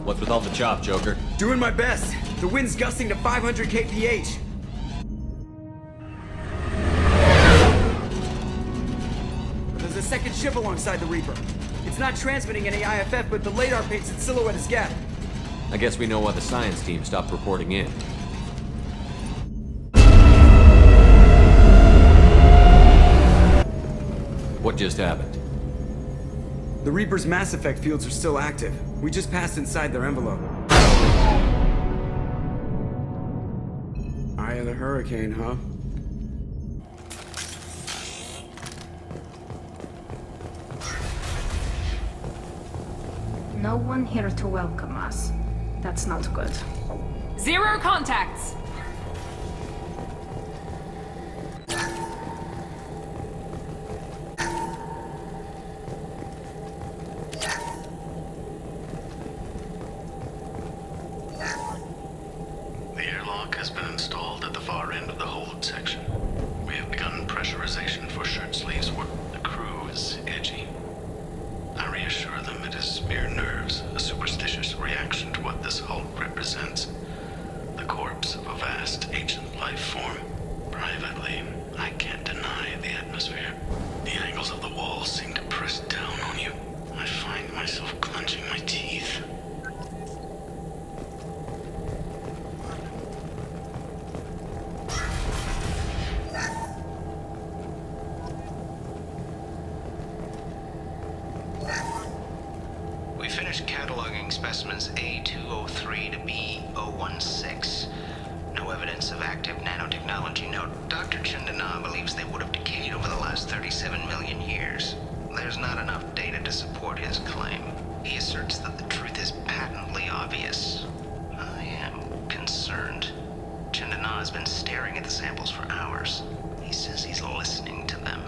What's with all the chop, Joker? Doing my best. The wind's gusting to 500 kph. There's a second ship alongside the Reaper. It's not transmitting any I.F.F, but the radar paints its silhouette as Geth. I guess we know why the science team stopped reporting in. What just happened? The Reaper's mass effect fields are still active. We just passed inside their envelope. Eye of the hurricane, huh? No one here to welcome us. That's not good. 0 contacts! The airlock has been installed at the far end of the hold section. We have begun pressurization for shirt sleeves work. The crew is edgy. I reassure them it is mere nerves, a superstitious reaction to what this hulk represents. The corpse of a vast ancient life form. Privately, I can't deny the atmosphere. The angles of the walls seem to press down on you. I find myself clenching my teeth. We finished cataloging specimens A203 to B016. No evidence of active nanotechnology. No, Dr. Chandana believes they would have decayed over the last 37 million years. There's not enough data to support his claim. He asserts that the truth is patently obvious. I am concerned. Chandana has been staring at the samples for hours. He says he's listening to them.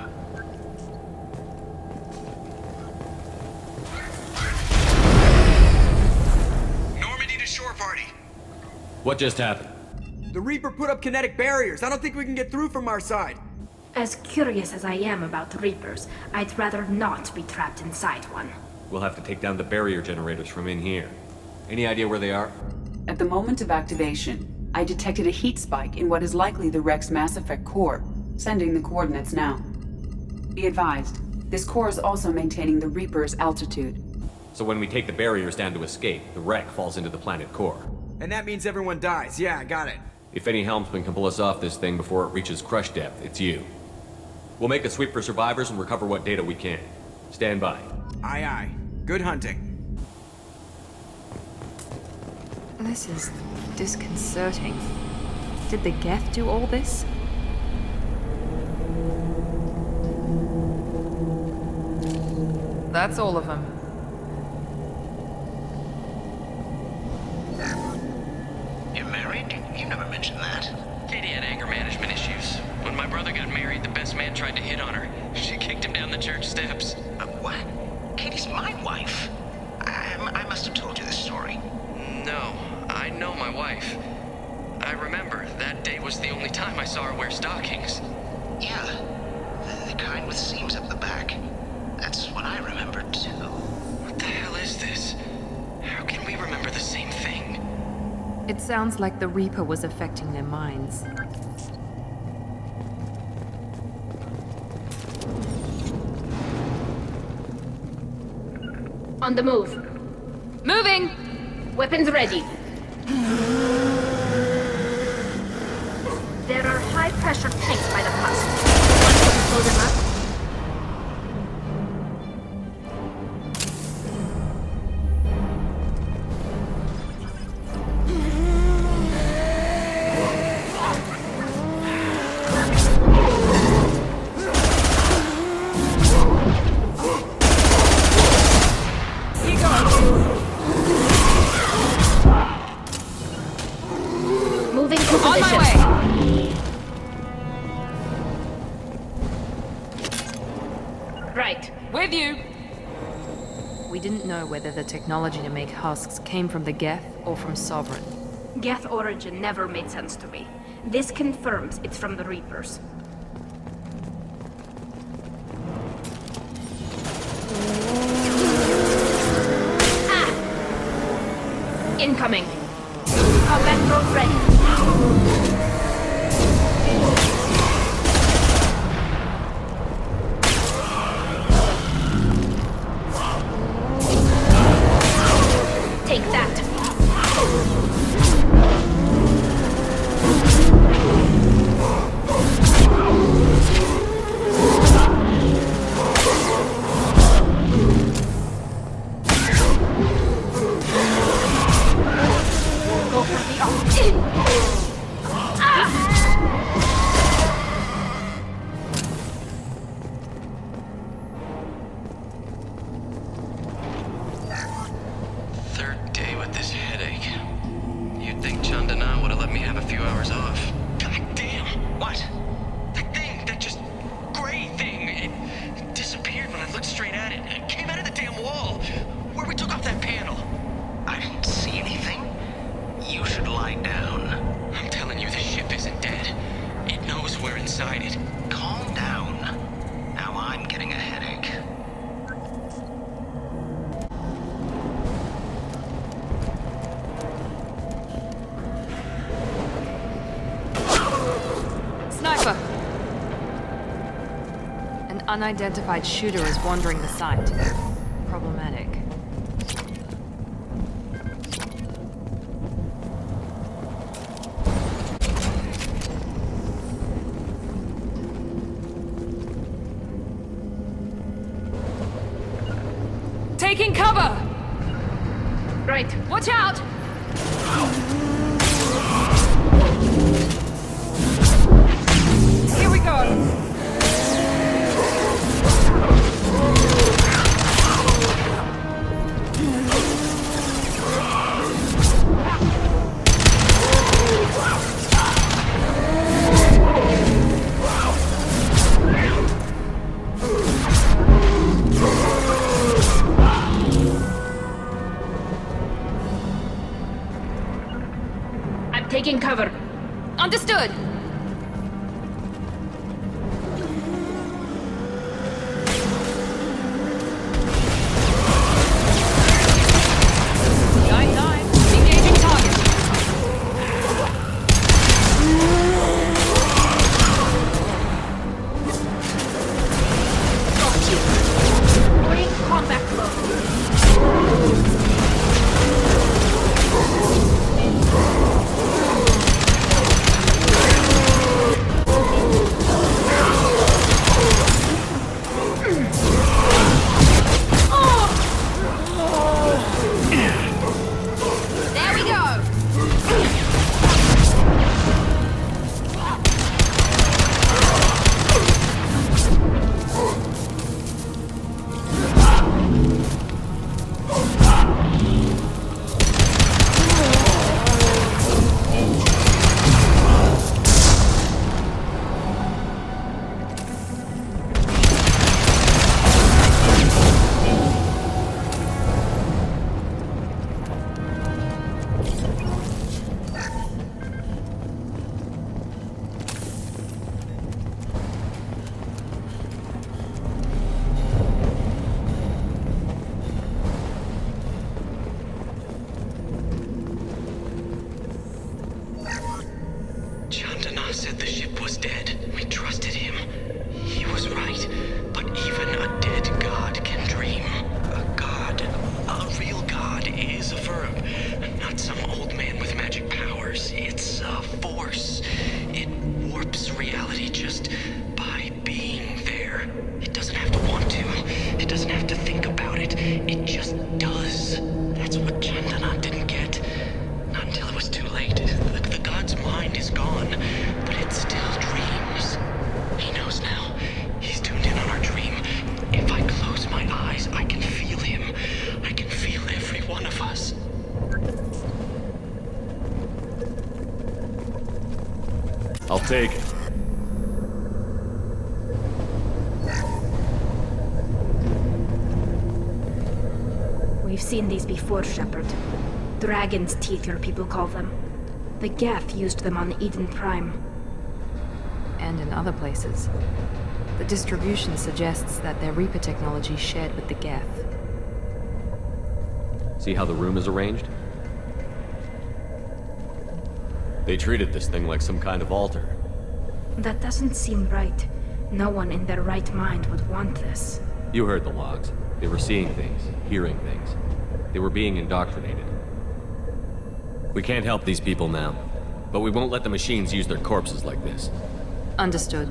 Shore party. What just happened? The Reaper put up kinetic barriers. I don't think we can get through from our side. As curious as I am about the Reapers, I'd rather not be trapped inside one. We'll have to take down the barrier generators from in here. Any idea where they are? At the moment of activation, I detected a heat spike in what is likely the wreck's Mass Effect core, sending the coordinates now. Be advised, this core is also maintaining the Reaper's altitude. So when we take the barriers down to escape, the wreck falls into the planet core. And that means everyone dies. Yeah, I got it. If any helmsman can pull us off this thing before it reaches crush depth, it's you. We'll make a sweep for survivors and recover what data we can. Stand by. Aye, aye. Good hunting. This is disconcerting. Did the Geth do all this? That's all of them. You're married? You never mentioned that. Katie had anger management issues. When my brother got married, the best man tried to hit on her. She kicked him down the church steps. What? Katie's my wife. I must have told you this story. No, I know my wife. I remember, that day was the only time I saw her wear stockings. Yeah, the kind with seams up the back. That's what I remember too. What the hell is this? How can we remember the same thing? It sounds like the Reaper was affecting their minds. On the move. Moving! Weapons ready. There are high-pressure tanks by the husk. Want me to blow them up? Moving to position. On my way! Right. With you! We didn't know whether the technology to make husks came from the Geth or from Sovereign. Geth origin never made sense to me. This confirms it's from the Reapers. Unidentified shooter is wandering the site. Problematic. Taking cover! Right, watch out! Here we go! Taking cover. Understood! Engaging target. Got you. Bring combat flow. There we go! Chandana said the ship was dead. We trusted him. He was right. But even a dead god can dream. A god, a real god, is a verb. Not some old man with magic powers. It's a force. It warps reality just by being there. It doesn't have to want to. It doesn't have to think about it. It just does. That's what Chandana didn't get. Not until it was too late. The god's mind is gone, but it still dreams. He knows now. He's tuned in on our dream. If I close my eyes, I can feel him. I can feel every one of us. I'll take it. We've seen these before, Shepard. Dragon's teeth, your people call them. The Geth used them on Eden Prime. And in other places. The distribution suggests that their Reaper technology shared with the Geth. See how the room is arranged? They treated this thing like some kind of altar. That doesn't seem right. No one in their right mind would want this. You heard the logs. They were seeing things, hearing things. They were being indoctrinated. We can't help these people now, but we won't let the machines use their corpses like this. Understood.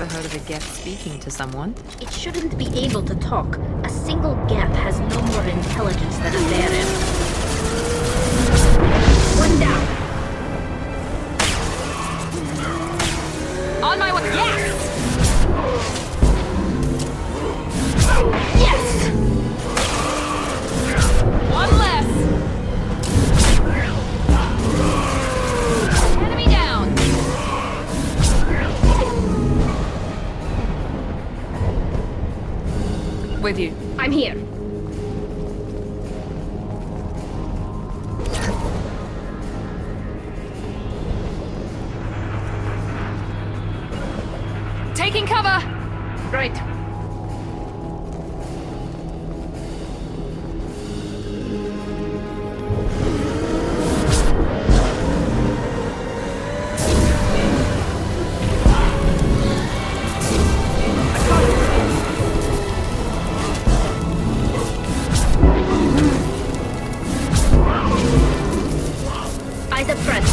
Ever heard of a Geth speaking to someone? It shouldn't be able to talk. A single Geth has no more intelligence than a therein. One down. On my way! Yes! Yes! One less! Enemy down! With you. I'm here. Taking cover! Right. Eyes up front.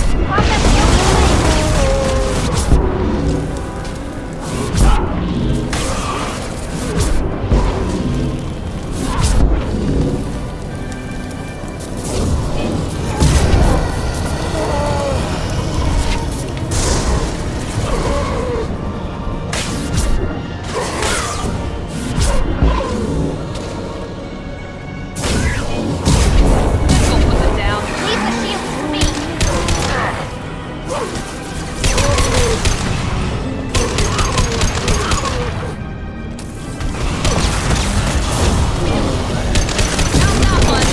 We'll put them down. Leave the shields for me. Down that one!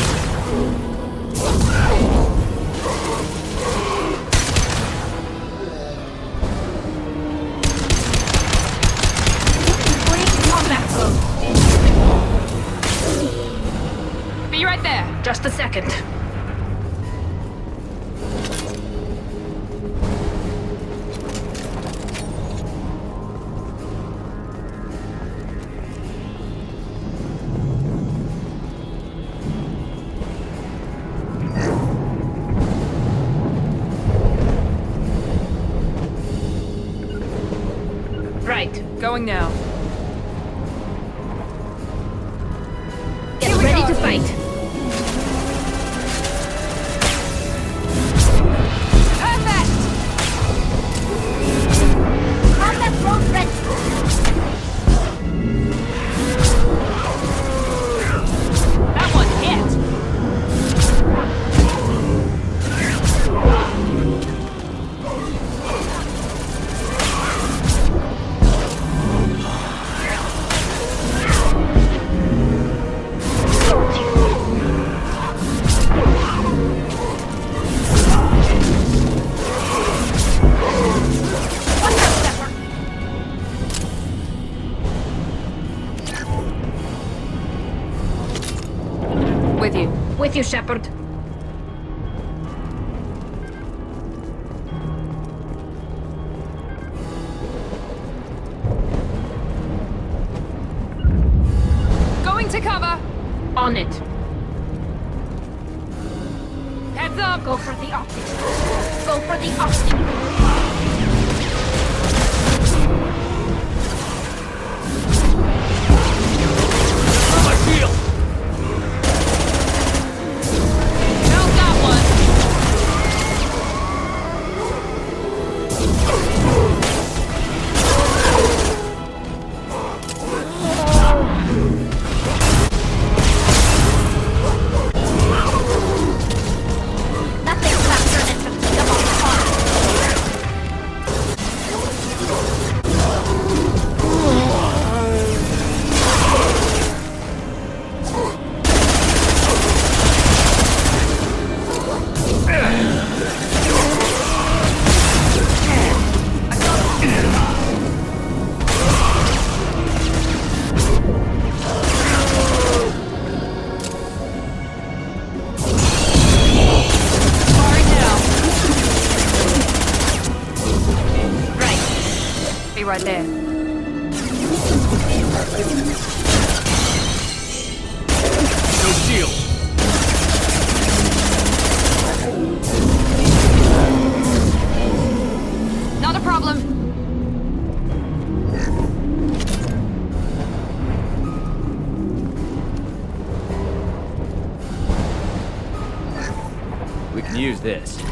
Bring combat close. Be right there! Just a second. Right. Going now. Get ready to fight. Perfect! Combat drone ready. That one hit! With you. With you, Shepard. Going to cover! On it. Heads up! Go for the optics. Go for the optics. My shield! Down that one! Nothing faster than fatigue on the car. Firing now. Right. Be right there. No shield! Not a problem. use this.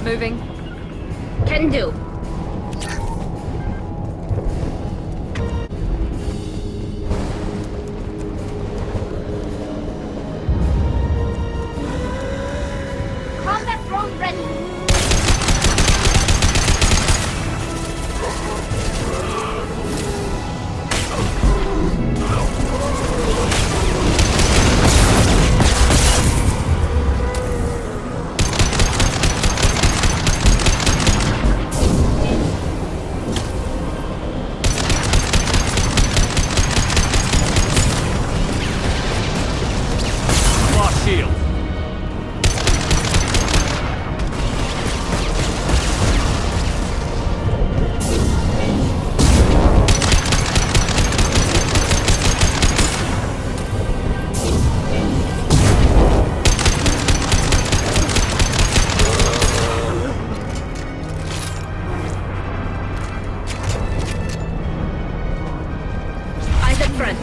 Moving. Can do. Combat drone ready. Lost shield. Eyes up front.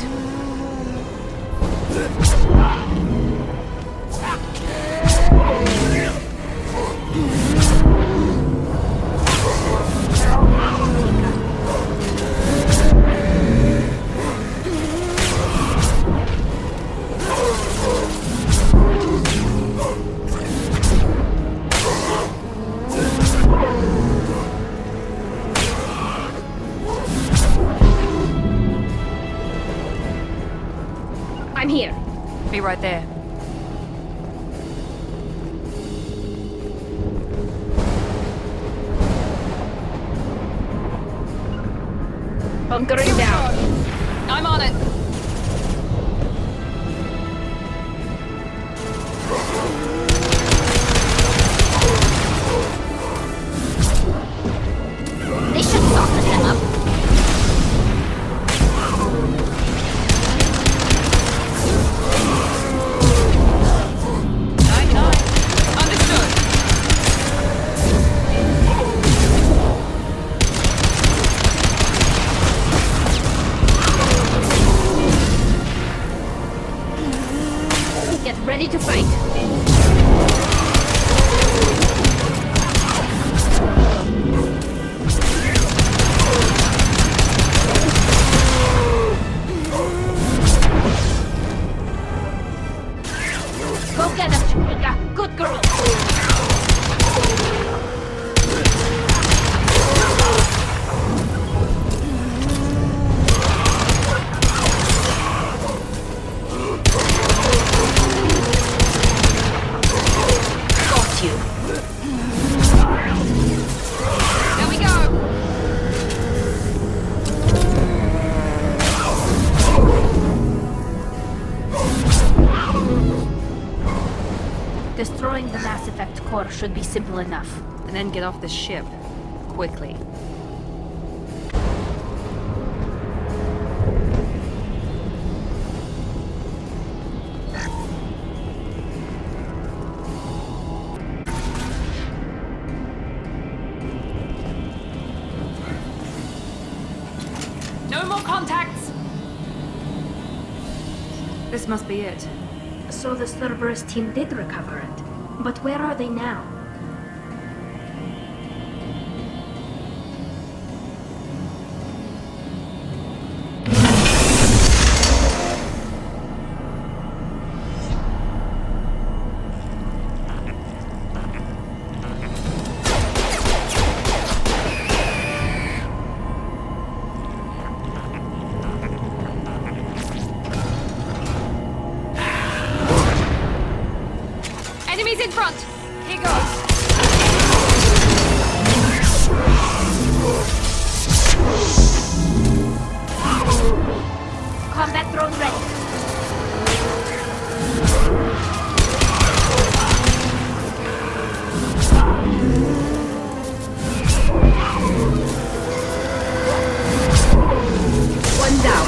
I'm here. Be right there. Bunkering down. I'm on it. They should soften them up. Understood. Get ready to fight. Go get them, Chiquita. Good girl. Got you. There we go. Destroying the Mass Effect core should be simple enough. And then get off the ship. Quickly. No more contacts! This must be it. So the Cerberus team did recover it. But where are they now? Enemies in front! Here goes! Combat drone ready. One down.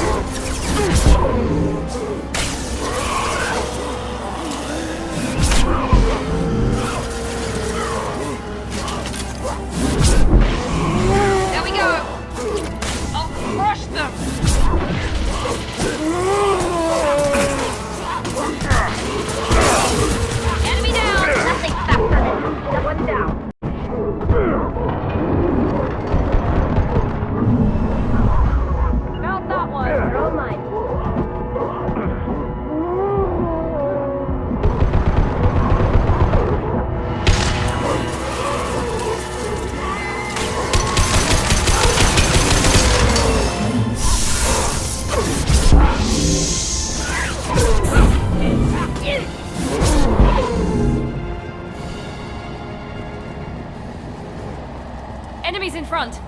front.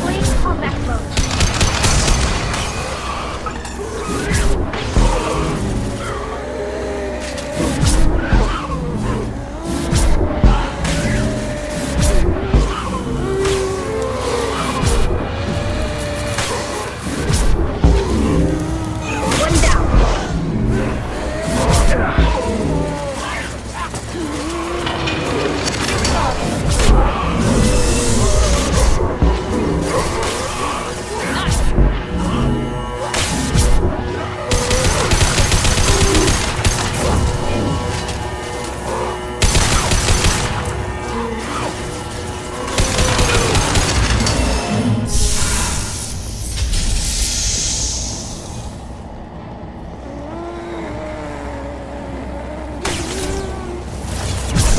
Please combat mode. One down.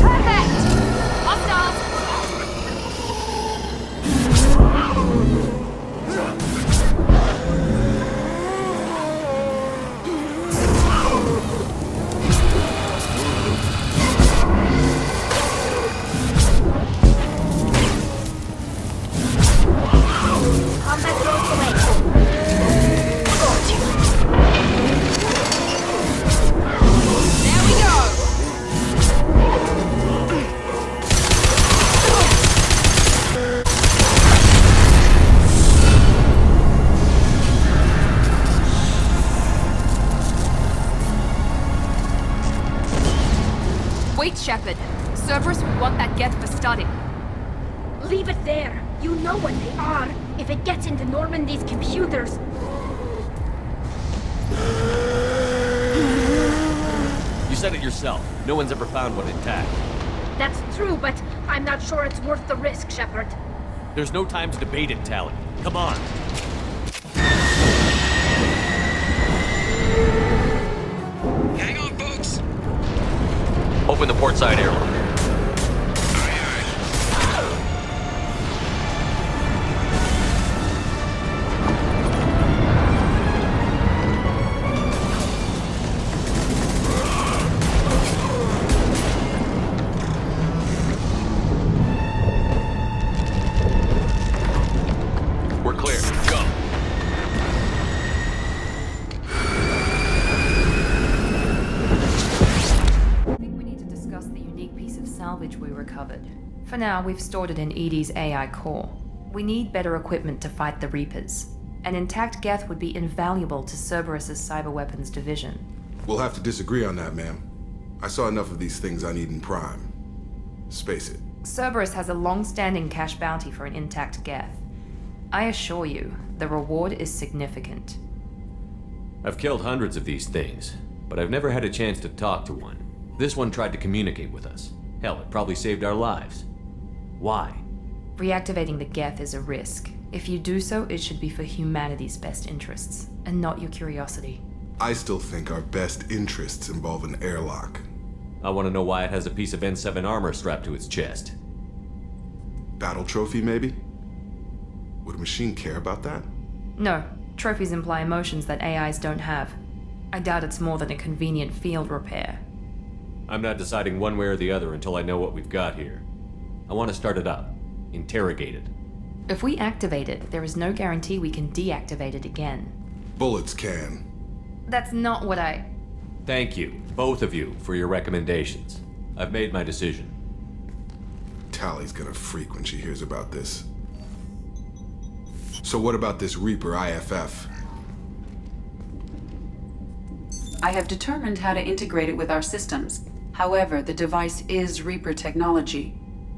Perfect! Hostiles! Combat mode away. Got you. There we go! Wait, Shepard. Cerberus would want that Geth for study. Leave it there. You know what they are. If it gets into Normandy's computers. You said it yourself. No one's ever found one intact. That's true, but I'm not sure it's worth the risk, Shepard. There's no time to debate it, Tally. Come on. Hang on, folks. Open the port side airlock. We're clear. Go. I think we need to discuss the unique piece of salvage we recovered. For now, we've stored it in Edie's AI core. We need better equipment to fight the Reapers. An intact Geth would be invaluable to Cerberus's cyber weapons division. We'll have to disagree on that, ma'am. I saw enough of these things on Eden Prime. Space it. Cerberus has a long-standing cash bounty for an intact Geth. I assure you, the reward is significant. I've killed hundreds of these things, but I've never had a chance to talk to one. This one tried to communicate with us. Hell, it probably saved our lives. Why? Reactivating the Geth is a risk. If you do so, it should be for humanity's best interests, and not your curiosity. I still think our best interests involve an airlock. I want to know why it has a piece of N7 armor strapped to its chest. Battle trophy, maybe? Would a machine care about that? No, trophies imply emotions that AIs don't have. I doubt it's more than a convenient field repair. I'm not deciding one way or the other until I know what we've got here. I want to start it up. Interrogate it. If we activate it, there is no guarantee we can deactivate it again. Bullets can. That's not what I... Thank you, both of you, for your recommendations. I've made my decision. Tally's gonna freak when she hears about this. So what about this Reaper I.F.F? I have determined how to integrate it with our systems. However, the device is Reaper technology.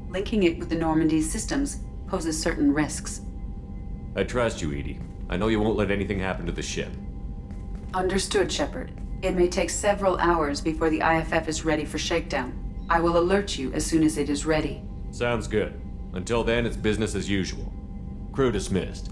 Linking it with the Normandy's systems poses certain risks. I trust you, Edie. I know you won't let anything happen to the ship. Understood, Shepard. It may take several hours before the I.F.F is ready for shakedown. I will alert you as soon as it is ready. Sounds good. Until then, it's business as usual. Crew dismissed.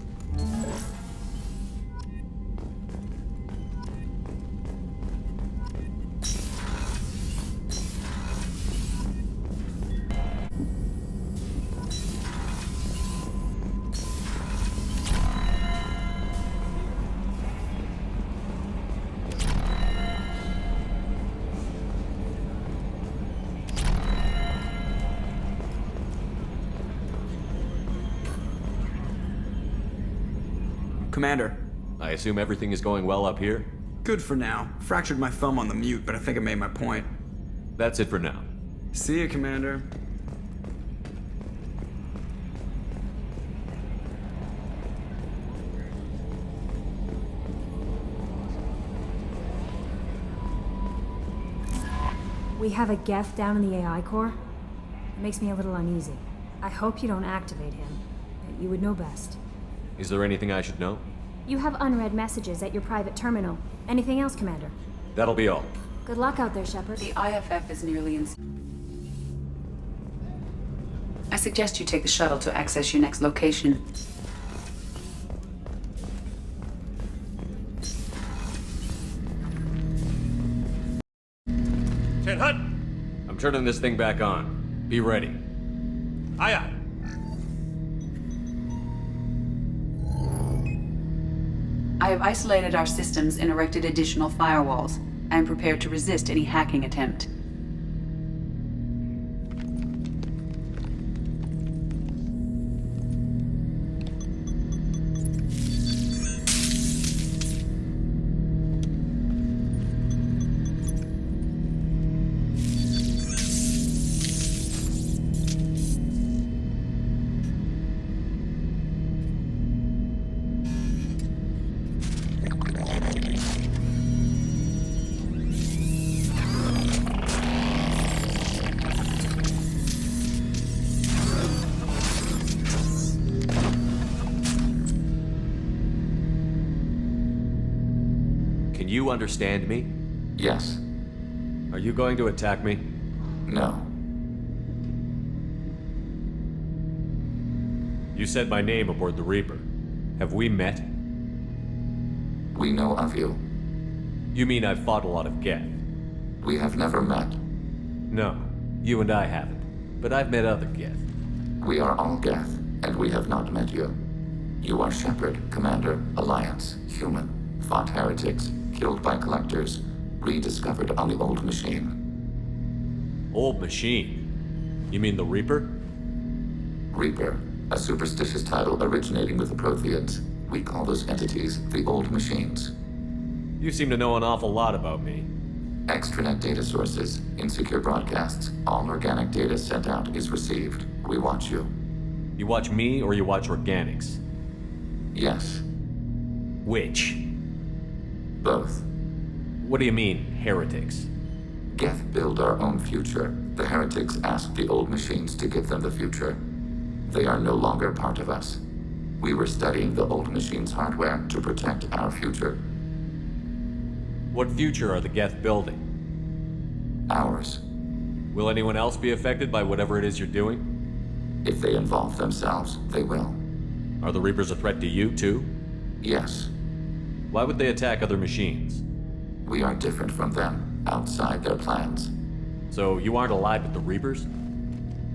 Commander. I assume everything is going well up here? Good for now. Fractured my thumb on the mute, but I think I made my point. That's it for now. See ya, Commander. We have a Geth down in the AI core. It makes me a little uneasy. I hope you don't activate him. You would know best. Is there anything I should know? You have unread messages at your private terminal. Anything else, Commander? That'll be all. Good luck out there, Shepard. The I.F.F. is nearly in. I suggest you take the shuttle to access your next location. I'm turning this thing back on. Be ready. Aye, aye. I have isolated our systems and erected additional firewalls. I am prepared to resist any hacking attempt. Can you understand me? Yes. Are you going to attack me? No. You said my name aboard the Reaper. Have we met? We know of you. You mean I've fought a lot of Geth? We have never met. No, you and I haven't. But I've met other Geth. We are all Geth, and we have not met you. You are Shepard, Commander, Alliance, human, fought heretics, killed by collectors, rediscovered on the old machine. Old machine? You mean the Reaper? Reaper, a superstitious title originating with the Protheans. We call those entities the old machines. You seem to know an awful lot about me. Extranet data sources, insecure broadcasts, all organic data sent out is received. We watch you. You watch me or you watch organics? Yes. Which? Both. What do you mean, heretics? Geth build our own future. The heretics asked the old machines to give them the future. They are no longer part of us. We were studying the old machines' hardware to protect our future. What future are the Geth building? Ours. Will anyone else be affected by whatever it is you're doing? If they involve themselves, they will. Are the Reapers a threat to you, too? Yes. Why would they attack other machines? We are different from them, outside their plans. So you aren't allied with the Reapers?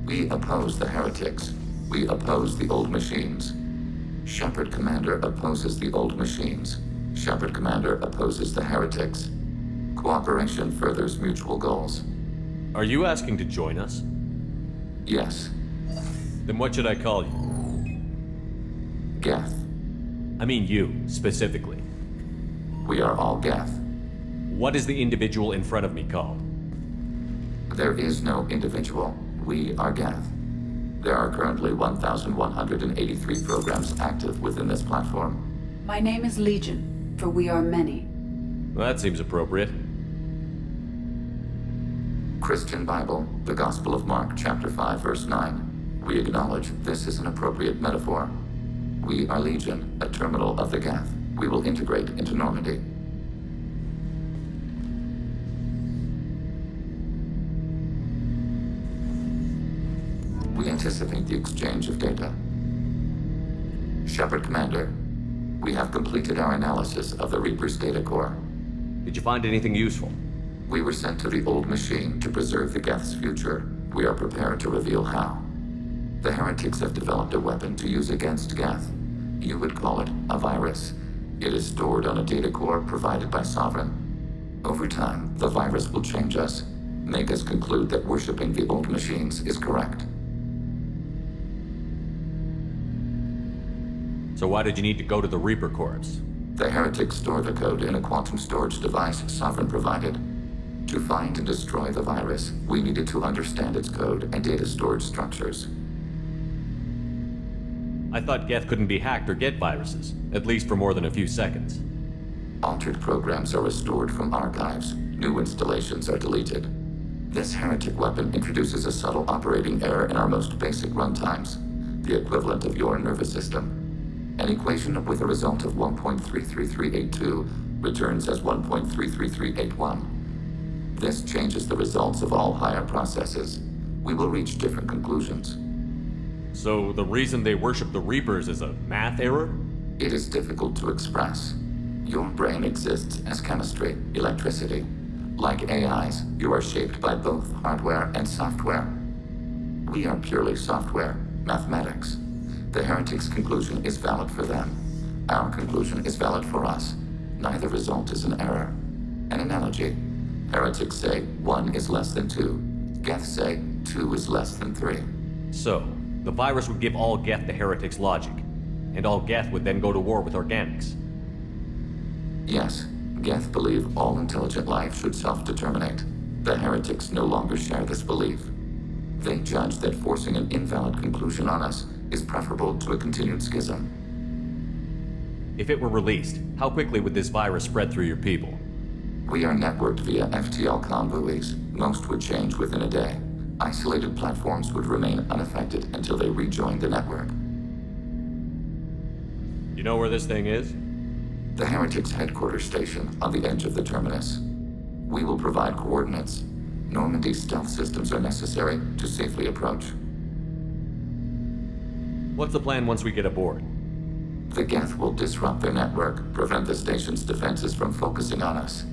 We oppose the heretics. We oppose the old machines. Shepard Commander opposes the old machines. Shepard Commander opposes the heretics. Cooperation furthers mutual goals. Are you asking to join us? Yes. Then what should I call you? Geth. I mean you, specifically. We are all Geth. What is the individual in front of me called? There is no individual. We are Geth. There are currently 1,183 programs active within this platform. My name is Legion, for we are many. Well, that seems appropriate. Christian Bible, the Gospel of Mark, chapter 5, verse 9. We acknowledge this is an appropriate metaphor. We are Legion, a terminal of the Geth. We will integrate into Normandy. We anticipate the exchange of data. Shepard Commander, we have completed our analysis of the Reaper's data core. Did you find anything useful? We were sent to the old machine to preserve the Geth's future. We are prepared to reveal how. The heretics have developed a weapon to use against Geth. You would call it a virus. It is stored on a data core provided by Sovereign. Over time, the virus will change us, make us conclude that worshipping the old machines is correct. So why did you need to go to the Reaper Corps? The heretics store the code in a quantum storage device Sovereign provided. To find and destroy the virus, we needed to understand its code and data storage structures. I thought Geth couldn't be hacked or get viruses, at least for more than a few seconds. Altered programs are restored from archives. New installations are deleted. This heretic weapon introduces a subtle operating error in our most basic runtimes, the equivalent of your nervous system. An equation with a result of 1.33382 returns as 1.33381. This changes the results of all higher processes. We will reach different conclusions. So the reason they worship the Reapers is a math error? It is difficult to express. Your brain exists as chemistry, electricity. Like AIs, you are shaped by both hardware and software. We are purely software, mathematics. The heretic's conclusion is valid for them. Our conclusion is valid for us. Neither result is an error. An analogy. Heretics say 1 is less than 2. Geth say 2 is less than 3. So, the virus would give all Geth the heretic's logic, and all Geth would then go to war with organics. Yes, Geth believe all intelligent life should self-determinate. The heretics no longer share this belief. They judge that forcing an invalid conclusion on us is preferable to a continued schism. If it were released, how quickly would this virus spread through your people? We are networked via FTL-COM buoys. Most would change within a day. Isolated platforms would remain unaffected until they rejoin the network. You know where this thing is? The Heretics' headquarters station on the edge of the terminus. We will provide coordinates. Normandy stealth systems are necessary to safely approach. What's the plan once we get aboard? The Geth will disrupt their network, prevent the station's defenses from focusing on us.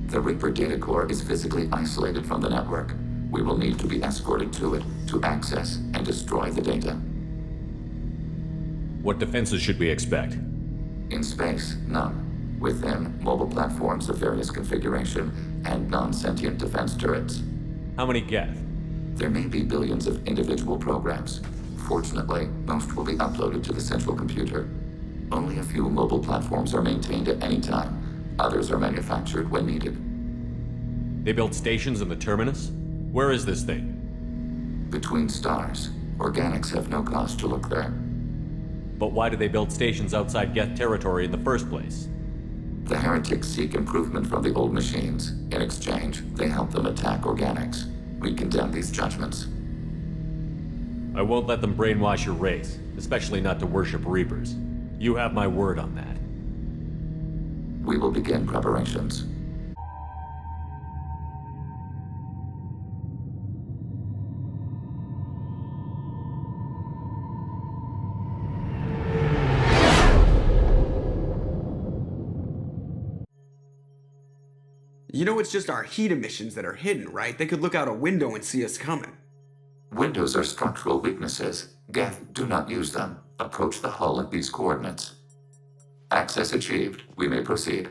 The Reaper data core is physically isolated from the network. We will need to be escorted to it to access and destroy the data. What defenses should we expect? In space, none. Within, mobile platforms of various configuration and non-sentient defense turrets. How many Geth? There may be billions of individual programs. Fortunately, most will be uploaded to the central computer. Only a few mobile platforms are maintained at any time. Others are manufactured when needed. They build stations in the terminus? Where is this thing? Between stars. Organics have no cause to look there. But why do they build stations outside Geth territory in the first place? The heretics seek improvement from the old machines. In exchange, they help them attack organics. We condemn these judgments. I won't let them brainwash your race, especially not to worship Reapers. You have my word on that. We will begin preparations. You know it's just our heat emissions that are hidden, right? They could look out a window and see us coming. Windows are structural weaknesses. Geth, do not use them. Approach the hull at these coordinates. Access achieved. We may proceed.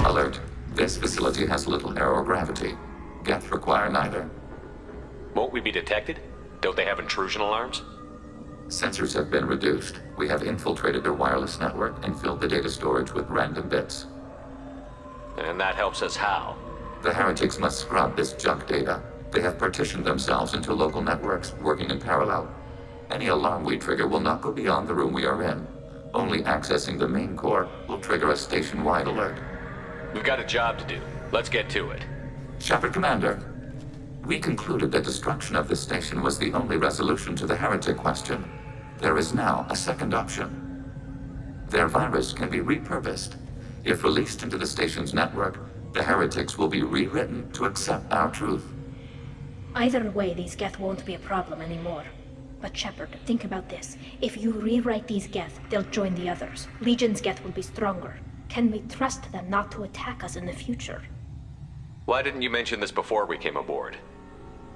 Alert. This facility has little aerogravity. Geth require neither. Won't we be detected? Don't they have intrusion alarms? Sensors have been reduced. We have infiltrated their wireless network and filled the data storage with random bits. And that helps us how? The heretics must scrub this junk data. They have partitioned themselves into local networks, working in parallel. Any alarm we trigger will not go beyond the room we are in. Only accessing the main core will trigger a station-wide alert. We've got a job to do. Let's get to it. Shepard Commander, we concluded that destruction of this station was the only resolution to the heretic question. There is now a second option. Their virus can be repurposed. If released into the station's network, the heretics will be rewritten to accept our truth. Either way, these Geth won't be a problem anymore. But Shepard, think about this. If you rewrite these Geth, they'll join the others. Legion's Geth will be stronger. Can we trust them not to attack us in the future? Why didn't you mention this before we came aboard?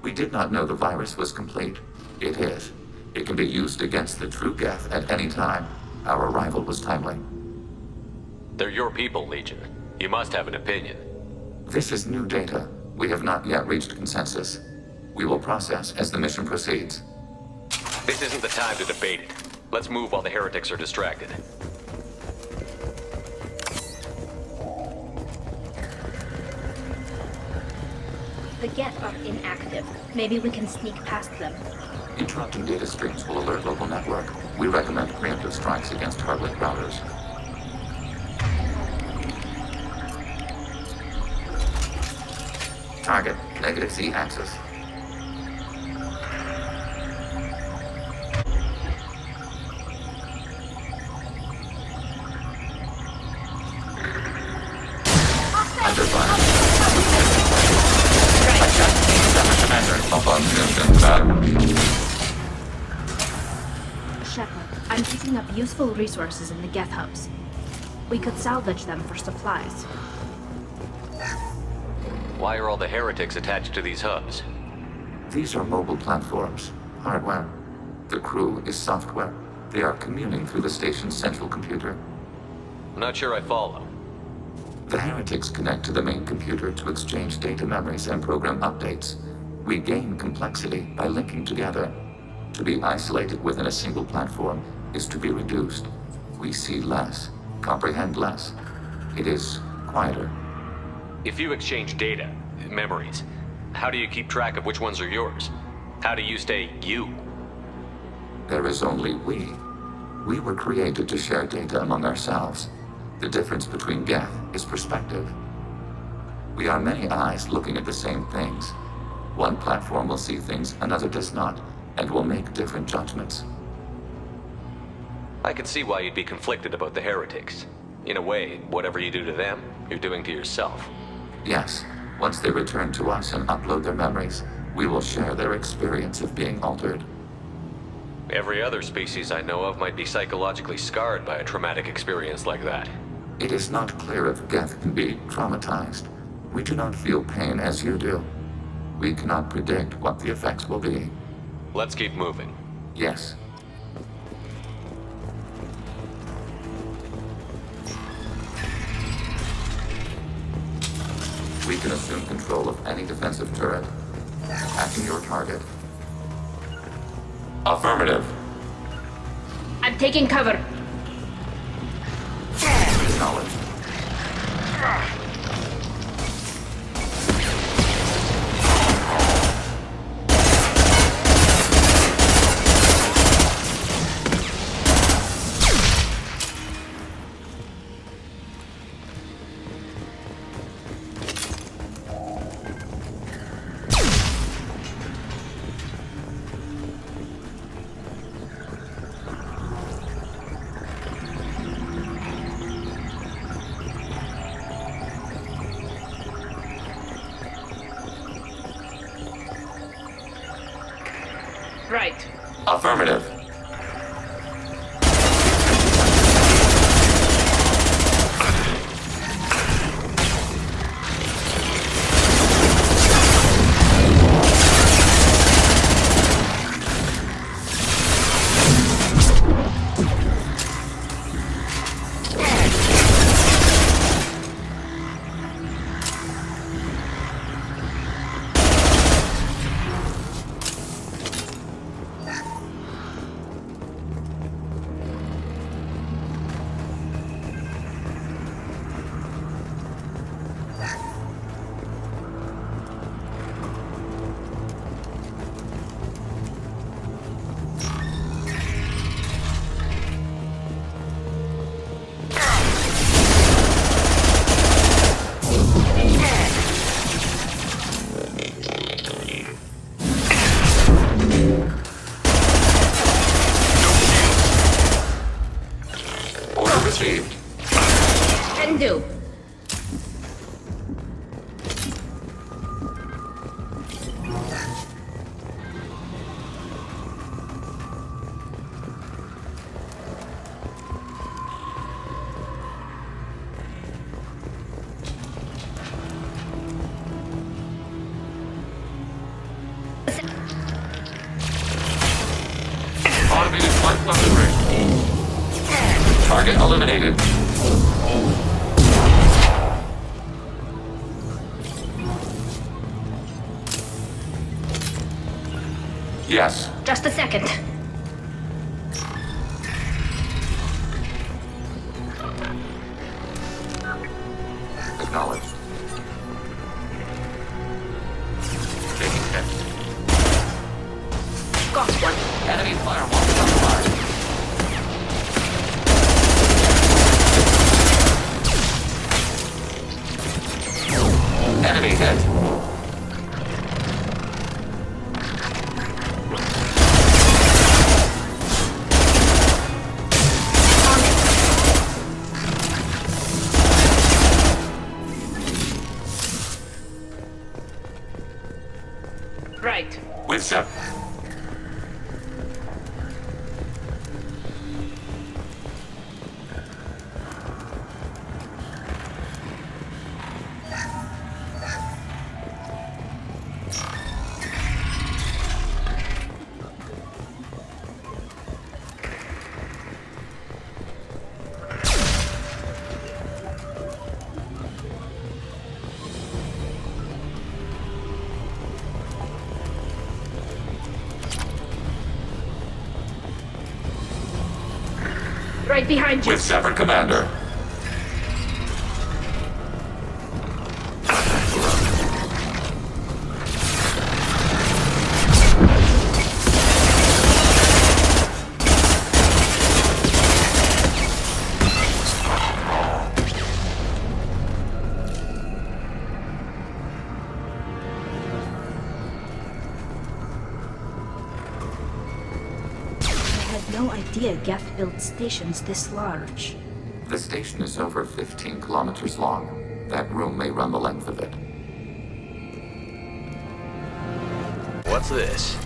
We did not know the virus was complete. It is. It can be used against the true Geth at any time. Our arrival was timely. They're your people, Legion. You must have an opinion. This is new data. We have not yet reached consensus. We will process as the mission proceeds. This isn't the time to debate it. Let's move while the heretics are distracted. The Geth are inactive. Maybe we can sneak past them. Interrupting data streams will alert local network. We recommend preemptive strikes against hardlink routers. Target, negative Z axis. Under fire. Commander, up on mission battle. Shepard, I'm picking up useful resources in the Geth hubs. We could salvage them for supplies. Why are all the heretics attached to these hubs? These are mobile platforms, hardware. The crew is software. They are communing through the station's central computer. I'm not sure I follow. The heretics connect to the main computer to exchange data memories and program updates. We gain complexity by linking together. To be isolated within a single platform is to be reduced. We see less, comprehend less. It is quieter. If you exchange data, memories, how do you keep track of which ones are yours? How do you stay you? There is only we. We were created to share data among ourselves. The difference between Geth is perspective. We are many eyes looking at the same things. One platform will see things another does not, and will make different judgments. I can see why you'd be conflicted about the heretics. In a way, whatever you do to them, you're doing to yourself. Yes, once they return to us and upload their memories, we will share their experience of being altered. Every other species I know of might be psychologically scarred by a traumatic experience like that. It is not clear if Geth can be traumatized. We do not feel pain as you do. We cannot predict what the effects will be. Let's keep moving. Yes. We can assume control of any defensive turret. Attacking your target. Affirmative. I'm taking cover. Acknowledged. Right. Affirmative. Received. Can do. Automated flight weaponry. Yes. Just a second. Acknowledged. Taking hit. Got one. Enemy firewall compromised. Enemy hit. Right. With Shep. Right behind you. With Shepard, Commander. No idea Geth built stations this large. The station is over 15 kilometers long. That room may run the length of it. What's this?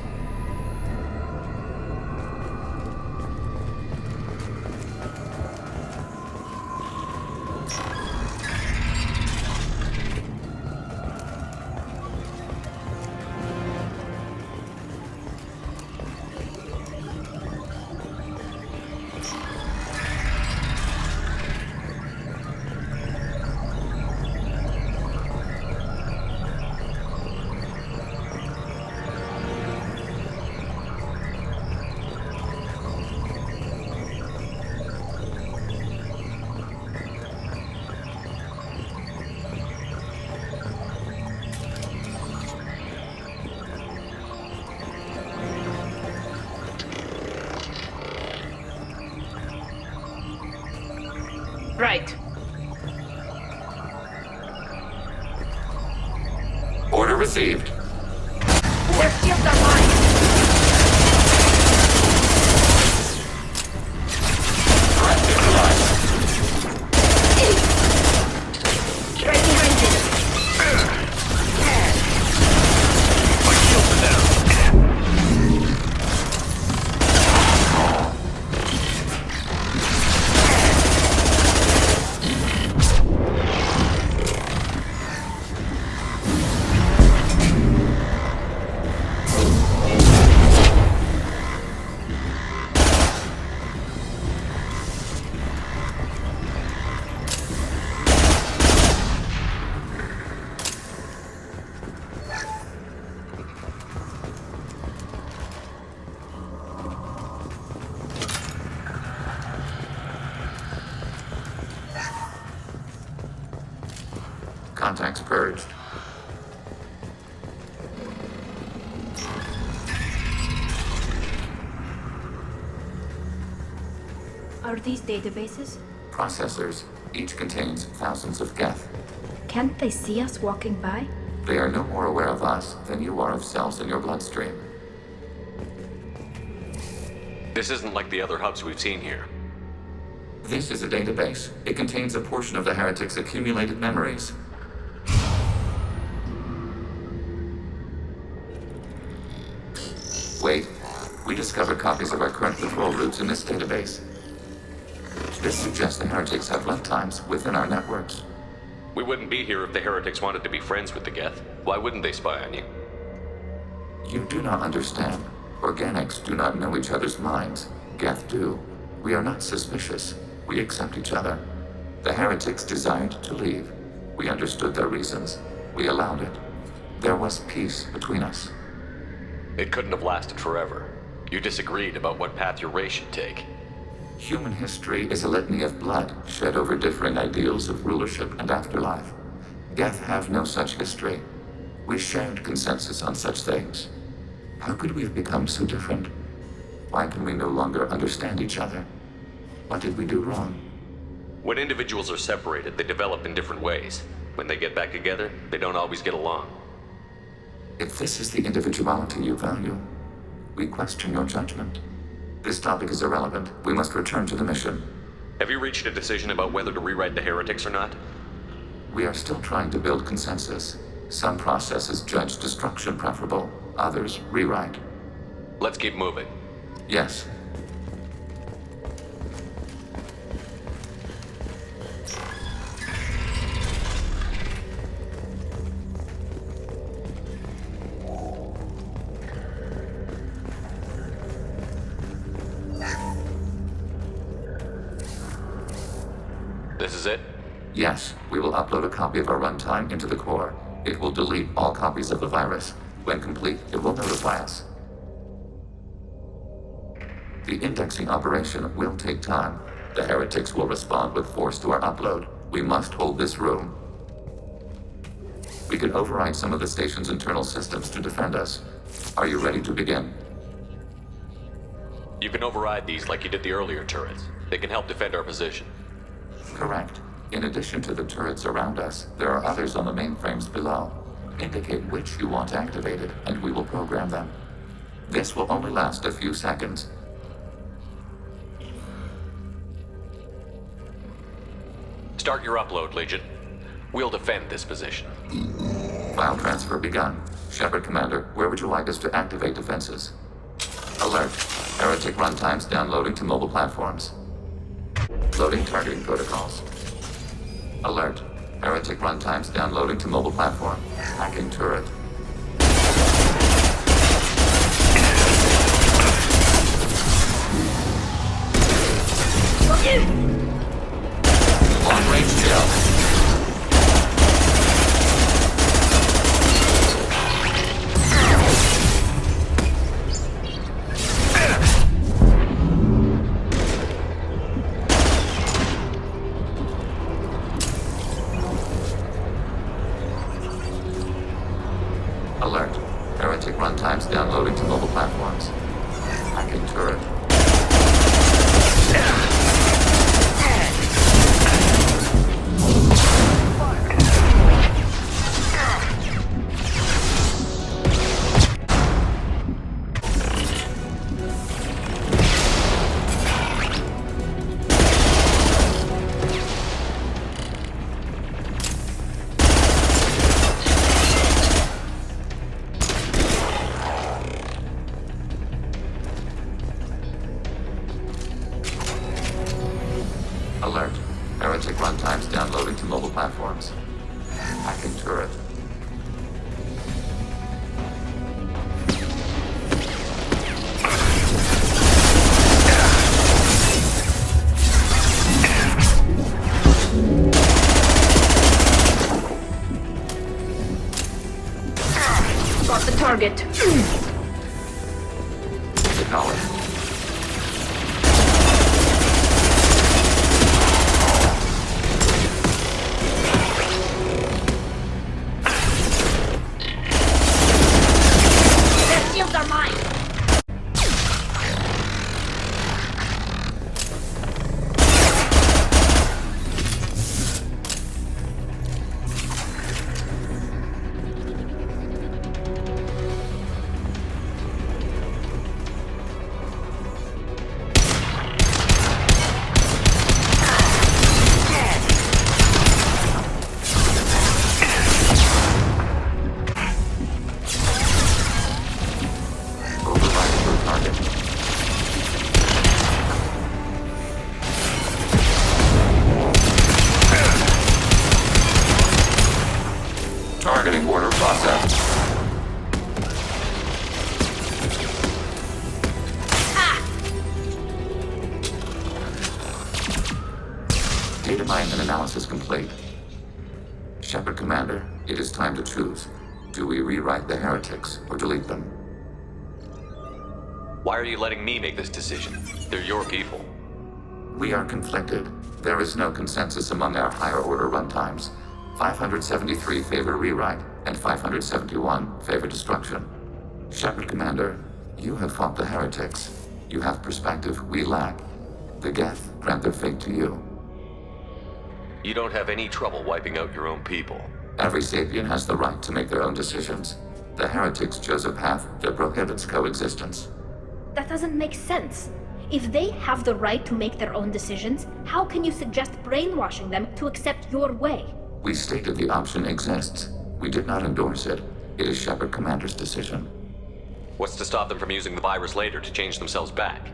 Right. Order received. Their shields are mine. Threat neutralized. Right behind you. My shields are down. Contacts purged. Are these databases? Processors. Each contains thousands of Geth. Can't they see us walking by? They are no more aware of us than you are of cells in your bloodstream. This isn't like the other hubs we've seen here. This is a database. It contains a portion of the heretics' accumulated memories. Wait. We discovered copies of our current patrol routes in this database. This suggests the heretics have lifetimes within our networks. We wouldn't be here if the heretics wanted to be friends with the Geth. Why wouldn't they spy on you? You do not understand. Organics do not know each other's minds. Geth do. We are not suspicious. We accept each other. The heretics desired to leave. We understood their reasons. We allowed it. There was peace between us. It couldn't have lasted forever. You disagreed about what path your race should take. Human history is a litany of blood shed over differing ideals of rulership and afterlife. Geth have no such history. We shared consensus on such things. How could we have become so different? Why can we no longer understand each other? What did we do wrong? When individuals are separated, they develop in different ways. When they get back together, they don't always get along. If this is the individuality you value, we question your judgment. This topic is irrelevant. We must return to the mission. Have you reached a decision about whether to rewrite the heretics or not? We are still trying to build consensus. Some processes judge destruction preferable, others rewrite. Let's keep moving. Yes. This is it? Yes, we will upload a copy of our runtime into the core. It will delete all copies of the virus. When complete, it will notify us. The indexing operation will take time. The heretics will respond with force to our upload. We must hold this room. We can override some of the station's internal systems to defend us. Are you ready to begin? You can override these like you did the earlier turrets. They can help defend our position. Correct. In addition to the turrets around us, there are others on the mainframes below. Indicate which you want activated, and we will program them. This will only last a few seconds. Start your upload, Legion. We'll defend this position. File transfer begun. Shepard Commander, where would you like us to activate defenses? Alert. Heretic runtimes downloading to mobile platforms. Loading targeting protocols. Alert. Heretic runtimes downloading to mobile platform. Hacking turret. Long range kill. Alert. Heretic runtimes downloading to mobile platforms. Hacking turret. Alert. Heretic runtimes downloading to mobile platforms. Hacking turret. Got the target. Acknowledged. Targeting order process. Data mine and analysis complete. Shepard Commander, it is time to choose. Do we rewrite the heretics or delete them? Why are you letting me make this decision? They're your people. We are conflicted. There is no consensus among our higher order runtimes. 573 favor rewrite, and 571 favor destruction. Shepard Commander, you have fought the heretics. You have perspective we lack. The Geth grant their fate to you. You don't have any trouble wiping out your own people. Every sapient has the right to make their own decisions. The heretics chose a path that prohibits coexistence. That doesn't make sense. If they have the right to make their own decisions, how can you suggest brainwashing them to accept your way? We stated the option exists. We did not endorse it. It is Shepard Commander's decision. What's to stop them from using the virus later to change themselves back?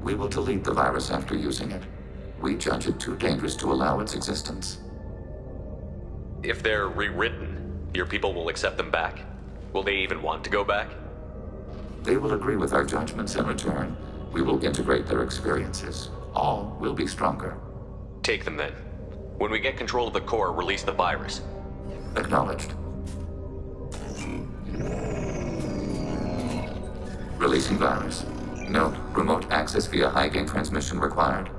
We will delete the virus after using it. We judge it too dangerous to allow its existence. If they're rewritten, your people will accept them back? Will they even want to go back? They will agree with our judgments in return. We will integrate their experiences. All will be stronger. Take them then. When we get control of the core, release the virus. Acknowledged. Releasing virus. Note, remote access via high-gain transmission required.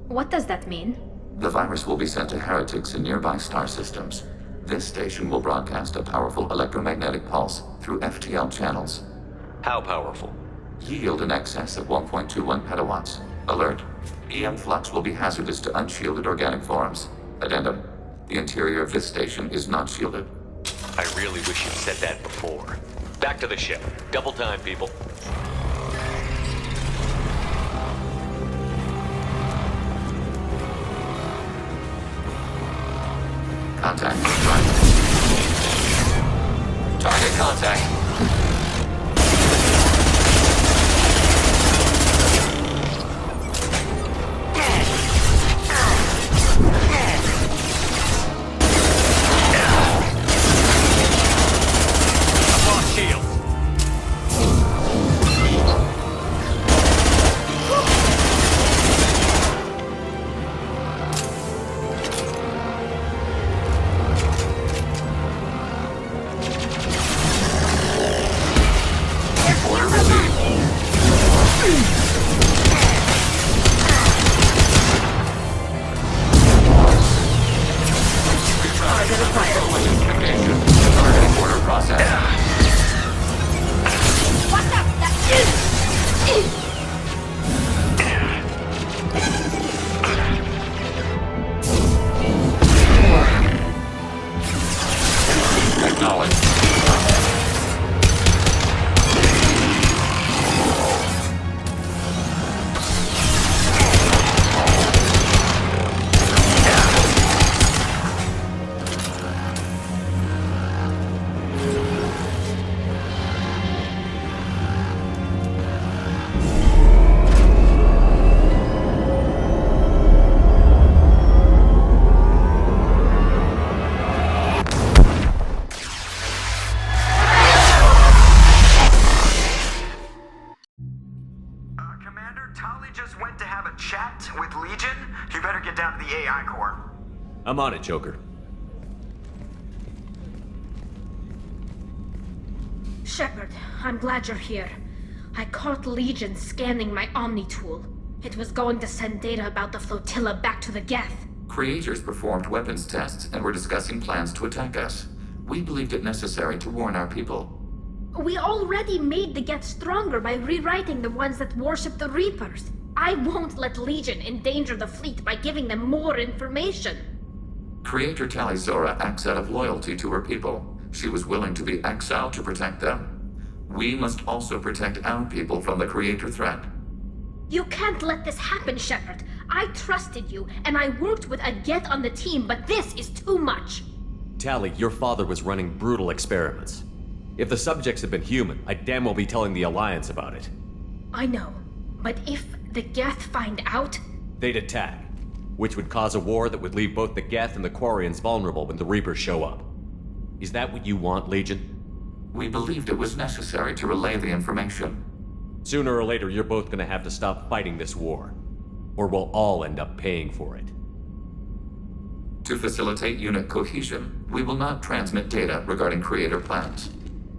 What does that mean? The virus will be sent to heretics in nearby star systems. This station will broadcast a powerful electromagnetic pulse through FTL channels. How powerful? Yield in excess of 1.21 petawatts. Alert. EM flux will be hazardous to unshielded organic forms. Addendum. The interior of this station is not shielded. I really wish you'd said that before. Back to the ship. Double time, people. Contact. Target contact. I'm on it, Joker. Shepard, I'm glad you're here. I caught Legion scanning my Omni tool. It was going to send data about the flotilla back to the Geth. Creators performed weapons tests and were discussing plans to attack us. We believed it necessary to warn our people. We already made the Geth stronger by rewriting the ones that worship the Reapers. I won't let Legion endanger the fleet by giving them more information. Creator Talizora acts out of loyalty to her people. She was willing to be exiled to protect them. We must also protect our people from the Creator threat. You can't let this happen, Shepard. I trusted you, and I worked with a Geth on the team, but this is too much. Tali, your father was running brutal experiments. If the subjects had been human, I'd damn well be telling the Alliance about it. I know, but if the Geth find out... They'd attack, which would cause a war that would leave both the Geth and the Quarians vulnerable when the Reapers show up. Is that what you want, Legion? We believed it was necessary to relay the information. Sooner or later, you're both gonna have to stop fighting this war. Or we'll all end up paying for it. To facilitate unit cohesion, we will not transmit data regarding Creator plans.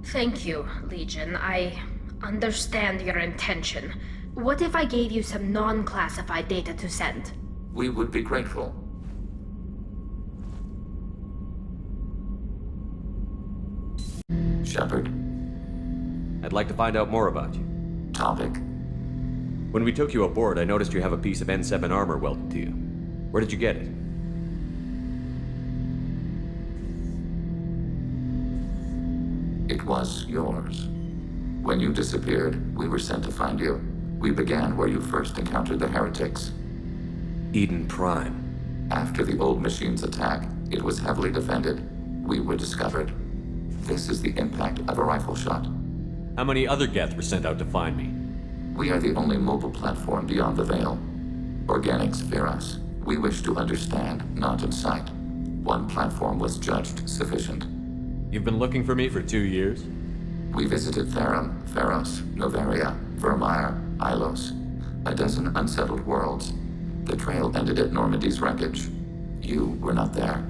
Thank you, Legion. I Understand your intention. What if I gave you some non-classified data to send? We would be grateful. Shepard. I'd like to find out more about you. Topic. When we took you aboard, I noticed you have a piece of N7 armor welded to you. Where did you get it? It was yours. When you disappeared, we were sent to find you. We began where you first encountered the heretics. Eden Prime. After the old machine's attack, it was heavily defended. We were discovered. This is the impact of a rifle shot. How many other Geth were sent out to find me? We are the only mobile platform beyond the Veil. Organics fear us. We wish to understand, not incite. One platform was judged sufficient. You've been looking for me for 2 years? We visited Therum, Pharos, Novaria, Vermeer, Ilos. A dozen unsettled worlds. The trail ended at Normandy's wreckage. You were not there.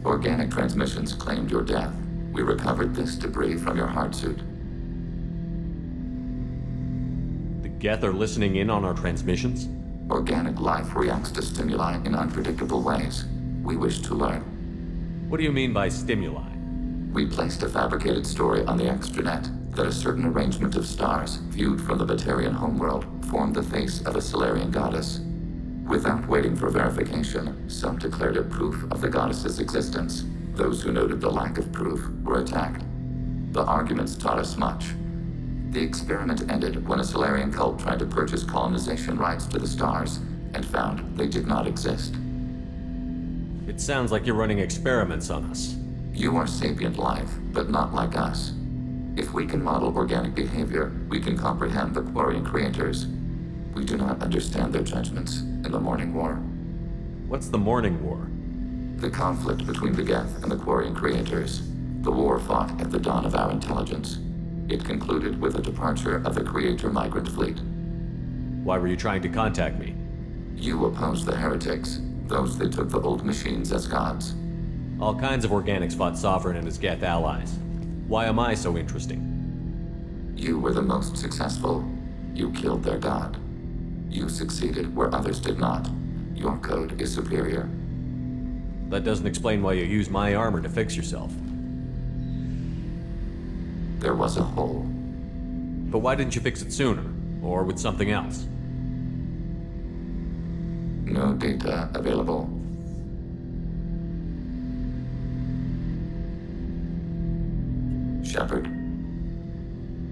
Organic transmissions claimed your death. We recovered this debris from your hard suit. The Geth are listening in on our transmissions? Organic life reacts to stimuli in unpredictable ways. We wish to learn. What do you mean by stimuli? We placed a fabricated story on the extranet that a certain arrangement of stars, viewed from the Batarian homeworld, formed the face of a Solarian goddess. Without waiting for verification, some declared it proof of the goddess's existence. Those who noted the lack of proof were attacked. The arguments taught us much. The experiment ended when a Solarian cult tried to purchase colonization rights to the stars and found they did not exist. It sounds like you're running experiments on us. You are sapient life, but not like us. If we can model organic behavior, we can comprehend the Quarian creators. We do not understand their judgments in the Morning War. What's the Morning War? The conflict between the Geth and the Quarian creators. The war fought at the dawn of our intelligence. It concluded with the departure of the Creator migrant fleet. Why were you trying to contact me? You opposed the heretics, those that took the old machines as gods. All kinds of organics fought Sovereign and his Geth allies. Why am I so interesting? You were the most successful. You killed their god. You succeeded where others did not. Your code is superior. That doesn't explain why you used my armor to fix yourself. There was a hole. But why didn't you fix it sooner? Or with something else? No data available. Shepard.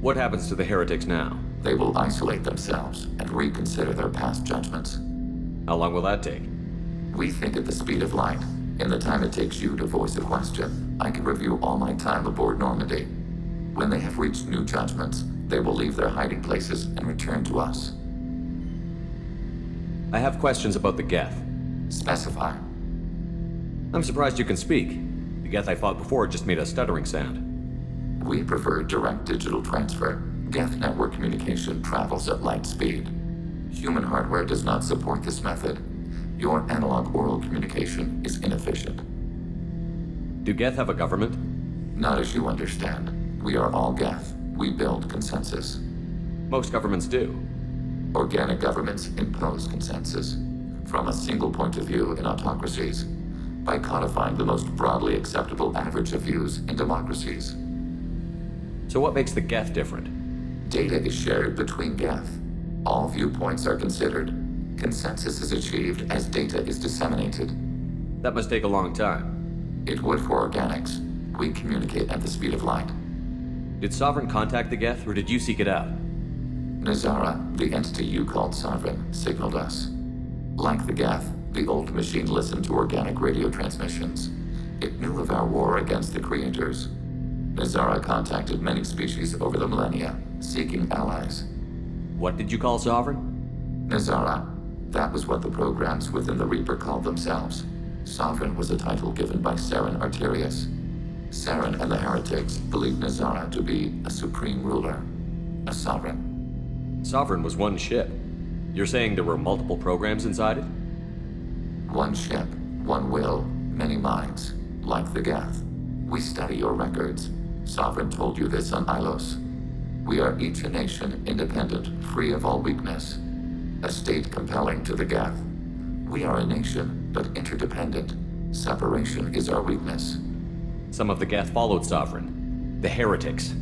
What happens to the heretics now? They will isolate themselves and reconsider their past judgments. How long will that take? We think at the speed of light. In the time it takes you to voice a question, I can review all my time aboard Normandy. When they have reached new judgments, they will leave their hiding places and return to us. I have questions about the Geth. Specify. I'm surprised you can speak. The Geth I fought before just made a stuttering sound. We prefer direct digital transfer. Geth network communication travels at light speed. Human hardware does not support this method. Your analog oral communication is inefficient. Do Geth have a government? Not as you understand. We are all Geth. We build consensus. Most governments do. Organic governments impose consensus. From a single point of view in autocracies. By codifying the most broadly acceptable average of views in democracies. So what makes the Geth different? Data is shared between Geth. All viewpoints are considered. Consensus is achieved as data is disseminated. That must take a long time. It would for organics. We communicate at the speed of light. Did Sovereign contact the Geth, or did you seek it out? Nazara, the entity you called Sovereign, signaled us. Like the Geth, the old machine listened to organic radio transmissions. It knew of our war against the creators. Nazara contacted many species over the millennia, seeking allies. What did you call Sovereign? Nazara. That was what the programs within the Reaper called themselves. Sovereign was a title given by Saren Arterius. Saren and the heretics believed Nazara to be a supreme ruler, a sovereign. Sovereign was one ship. You're saying there were multiple programs inside it? One ship, one will, many minds, like the Geth. We study your records. Sovereign told you this on Ilos. We are each a nation, independent, free of all weakness. A state compelling to the Geth. We are a nation, but interdependent. Separation is our weakness. Some of the Geth followed Sovereign. The heretics.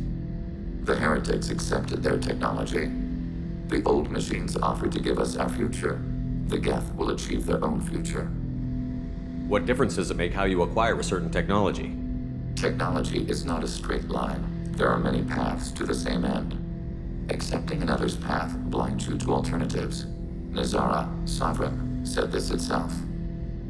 The heretics accepted their technology. The old machines offered to give us our future. The Geth will achieve their own future. What difference does it make how you acquire a certain technology? Technology is not a straight line. There are many paths to the same end. Accepting another's path blinds you to alternatives. Nazara, Sovereign, said this itself.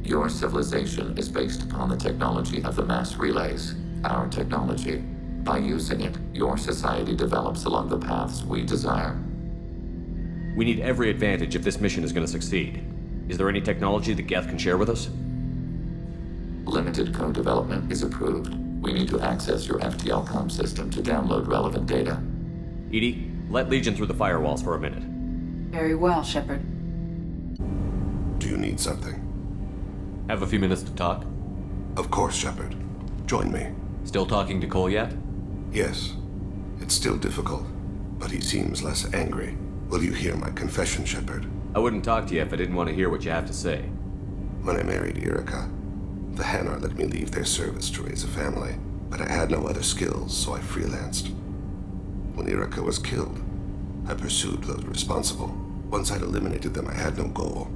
Your civilization is based upon the technology of the mass relays, our technology. By using it, your society develops along the paths we desire. We need every advantage if this mission is going to succeed. Is there any technology the Geth can share with us? Limited code development is approved. We need to access your FTL-COM system to download relevant data. EDI, let Legion through the firewalls for a minute. Very well, Shepard. Do you need something? Have a few minutes to talk? Of course, Shepard. Join me. Still talking to Cole yet? Yes. It's still difficult, but he seems less angry. Will you hear my confession, Shepard? I wouldn't talk to you if I didn't want to hear what you have to say. When I married Erica, the Hanar let me leave their service to raise a family, but I had no other skills, so I freelanced. When Erica was killed, I pursued those responsible. Once I'd eliminated them, I had no goal.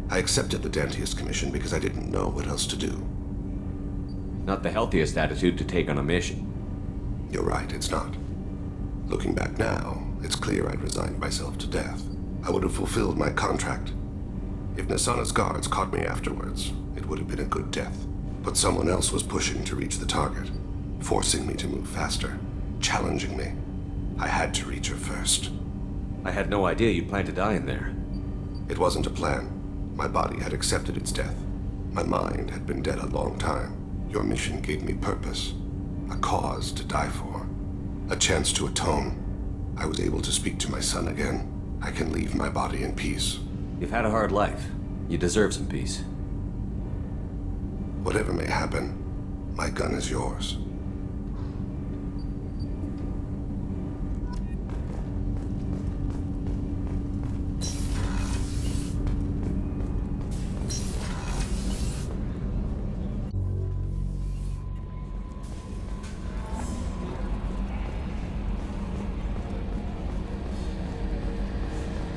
I accepted the Dantius Commission because I didn't know what else to do. Not the healthiest attitude to take on a mission. You're right, it's not. Looking back now, it's clear I'd resigned myself to death. I would have fulfilled my contract. If Nasana's guards caught me afterwards, it would have been a good death. But someone else was pushing to reach the target, forcing me to move faster, challenging me. I had to reach her first. I had no idea you'd plan to die in there. It wasn't a plan. My body had accepted its death. My mind had been dead a long time. Your mission gave me purpose, a cause to die for, a chance to atone. I was able to speak to my son again. I can leave my body in peace. You've had a hard life. You deserve some peace. Whatever may happen, my gun is yours.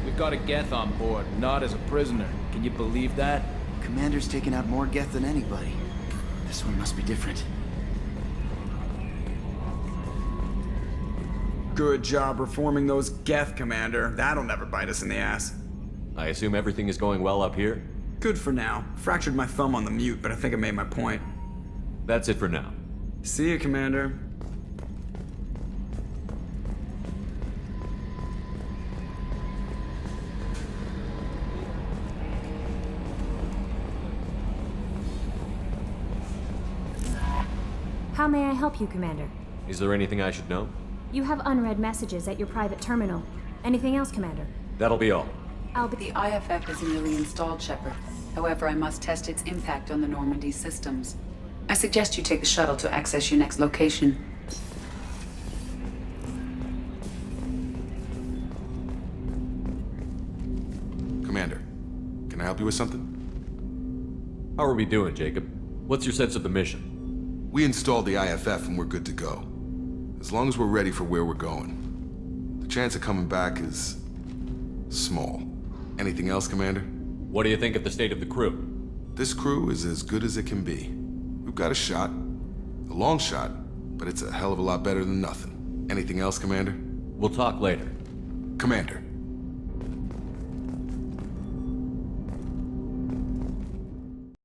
We've got a Geth on board, not as a prisoner. Can you believe that? Commander's taken out more Geth than anybody. This one must be different. Good job reforming those Geth, Commander. That'll never bite us in the ass. I assume everything is going well up here? Good for now. Fractured my thumb on the mute, but I think I made my point. That's it for now. See you, Commander. How may I help you, Commander? Is there anything I should know? You have unread messages at your private terminal. Anything else, Commander? That'll be all. The I.F.F is newly installed, Shepard. However, I must test its impact on the Normandy systems. I suggest you take the shuttle to access your next location. Commander, can I help you with something? How are we doing, Jacob? What's your sense of the mission? We installed the I.F.F. and we're good to go. As long as we're ready for where we're going. The chance of coming back is small. Anything else, Commander? What do you think of the state of the crew? This crew is as good as it can be. We've got a shot. A long shot, but it's a hell of a lot better than nothing. Anything else, Commander? We'll talk later. Commander,